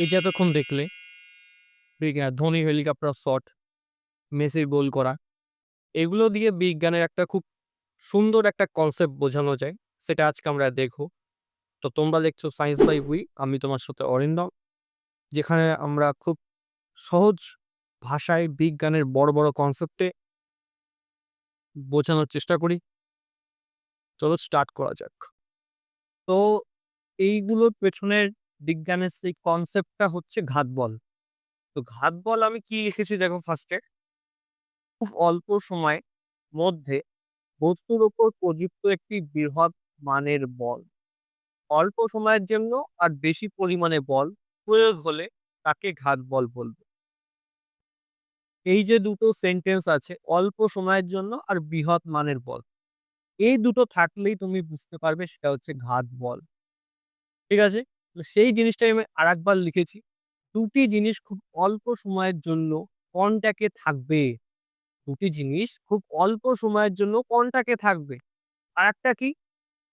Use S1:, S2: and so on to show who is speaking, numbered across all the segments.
S1: এই যে এতক্ষণ দেখলে ধোনি হেলিকপ্টার শট, মেসির গোল করা, এগুলো দিয়ে বিজ্ঞানের একটা খুব সুন্দর একটা কনসেপ্ট বোঝানো যায়। সেটা আজকে আমরা দেখব। তো তোমরা দেখছো সায়েন্স বাই উই, আমি তোমার সাথে অরিন্দম। যেখানে আমরা খুব সহজ ভাষায় বিজ্ঞানের বড়, বড় কনসেপ্টে বোঝানোর চেষ্টা করি। চলো স্টার্ট করা যাক। তো এইগুলোর পেছনের বিজ্ঞানের সেই কনসেপ্টটা হচ্ছে ঘাত বল। তো ঘাত বল আমি কি লিখেছি দেখো ফার্স্টে, খুব অল্প সময়ের মধ্যে বস্তুর উপর প্রযুক্ত একটি বৃহৎ মানের বল। অল্প সময়ের জন্য আর বেশি পরিমাণে বল প্রয়োগ হলে তাকে ঘাত বল বলবে। এই যে দুটো সেন্টেন্স আছে, অল্প সময়ের জন্য আর বৃহৎ মানের বল, এই দুটো থাকলেই তুমি বুঝতে পারবে সেটা হচ্ছে ঘাত বল। ঠিক আছে? তো সেই জিনিসটাই আমি আরেকবার লিখেছি। দুটি জিনিস খুব অল্প সময়ের জন্য কনট্যাক্টে থাকবে। দুটি জিনিস খুব অল্প সময়ের জন্য কনট্যাক্টে থাকবে। আরেকটা কি?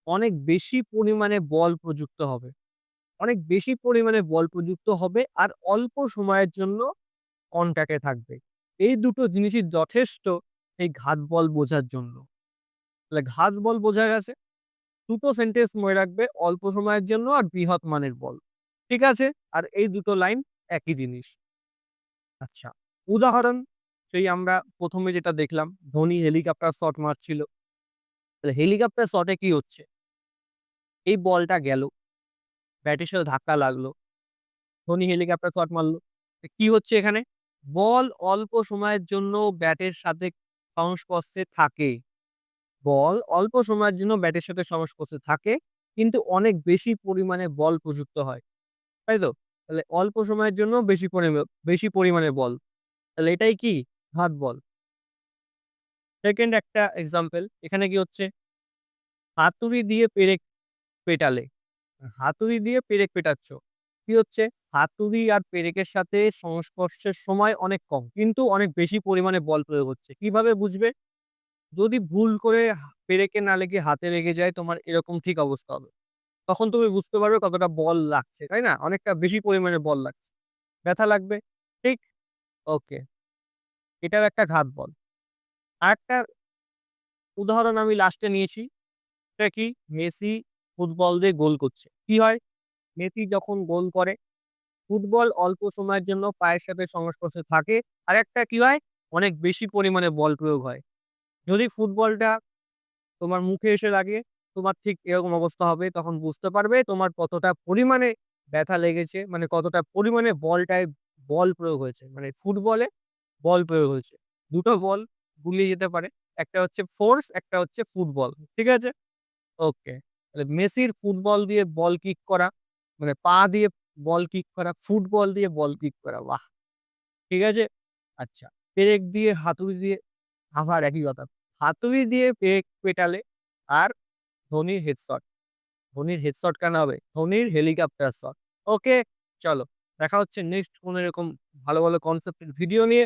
S1: অনেক বেশি পরিমাণে বল প্রযুক্ত হবে। অনেক বেশি পরিমাণে বল প্রযুক্ত হবে আর অল্প সময়ের জন্য কনট্যাক্টে থাকবে। এই দুটো জিনিসই যথেষ্ট এই ঘাত বল বোঝার জন্য। তাহলে ঘাত বল বোঝা গেছে। দুটো সেন্টেন্স মনে রাখবে, অল্প সময়ের জন্য আর বৃহৎ মানের বল। ঠিক আছে? আর এই দুটো লাইন একই জিনিস। আচ্ছা, উদাহরণ, সেই আমরা ১ম এ যেটা দেখলাম, ধোনি হেলিকপ্টার শট মারছিল। তাহলে হেলিকপ্টার শটে কি হচ্ছে? এই বলটা গেল, ব্যাটের সাথে ধাক্কা লাগলো। ধোনি হেলিকপ্টার শট মারলো। কি হচ্ছে এখানে? বল অল্প সময়ের জন্য ব্যাটের সাথে সংস্পর্শে থাকে। বল অল্প সময়ের জন্য ব্যাটের সাথে সংস্পর্শে থাকে, কিন্তু অনেক বেশি পরিমাণে বল প্রযুক্ত হয়। তাই তো? তাহলে অল্প সময়ের জন্য বেশি পরিমাণে বল। তাহলে এটাই কি? ঘাত বল। সেকেন্ড একটা এক্সাম্পল, এখানে কি হচ্ছে? হাতুড়ি দিয়ে পেরেক পেটালে। হাতুড়ি দিয়ে পেরেক পেটাচ্ছ। কি হচ্ছে? হাতুড়ি আর পেরেকের সাথে সংস্পর্শের সময় অনেক কম, কিন্তু অনেক বেশি পরিমাণে বল প্রয়োগ হচ্ছে। কিভাবে বুঝবে? যদি ভুল করে পেরেকে না লেগে হাতে লেগে যায়, তোমার এরকম ঠিক অবস্থা হবে। তখন তুমি বুঝতে পারবে কতটা বল লাগছে, তাই না? অনেকটা বেশি পরিমাণে বল লাগছে। ব্যথা লাগবে। ঠিক? ওকে। এটাও একটা ঘাত বল। আরেকটা উদাহরণ আমি লাস্টে নিয়েছি। সেটা কি? মেসি ফুটবল দিয়ে গোল করছে। কি হয়? মেসি যখন গোল করে, ফুটবল অল্প সময়ের জন্য পায়ের সাথে সংস্পর্শে থাকে। আরেকটা কি হয়? অনেক বেশি পরিমাণে বল প্রয়োগ হয়। যদি ফুটবলটা তোমার মুখে এসে লাগে, তোমার ঠিক এরকম অবস্থা হবে। তখন বুঝতে পারবে তোমার কতটা পরিমাণে ব্যথা লেগেছে। মানে কতটা পরিমাণে বল প্রয়োগ হয়েছে। মানে ফুটবলে বল প্রয়োগ হয়েছে। দুটো বল গুলিয়ে যেতে পারে। একটা হচ্ছে ফোর্স, একটা হচ্ছে ফুটবল। ঠিক আছে? ওকে। তাহলে মেসির ফুটবল দিয়ে বল কিক করা, মানে পা দিয়ে বল কিক করা, ফুটবল দিয়ে বল কিক করা। বাহ! ঠিক আছে? আচ্ছা। পেরেক দিয়ে, হাতুড়ি দিয়ে আবার একই কথা। হাতুড়ি দিয়ে পেরেক পেটালে আর ধোনির হেডশট। ধোনির হেডশট কেন হবে? ধোনির হেলিকপ্টার শট। ওকে, চলো। দেখা হচ্ছে নেক্সট কোনো এরকম ভালো, ভালো কনসেপ্টের ভিডিও নিয়ে।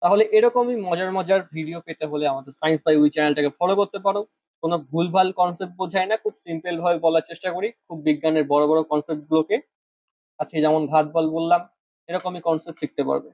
S1: তাহলে এরকমই মজার, মজার ভিডিও পেতে হলে আমাদের সায়েন্স বাই উই চ্যানেলটাকে ফলো করতে পারো। কোনো ভুলভাল কনসেপ্ট বোঝাই না, খুব সিম্পল ভাবে বলার চেষ্টা করি। খুব বিজ্ঞানের বড়, বড় কনসেপ্ট গুলোকে, আজকে যেমন ঘাত বল বললাম, এরকমই কনসেপ্ট শিখতে পারবে।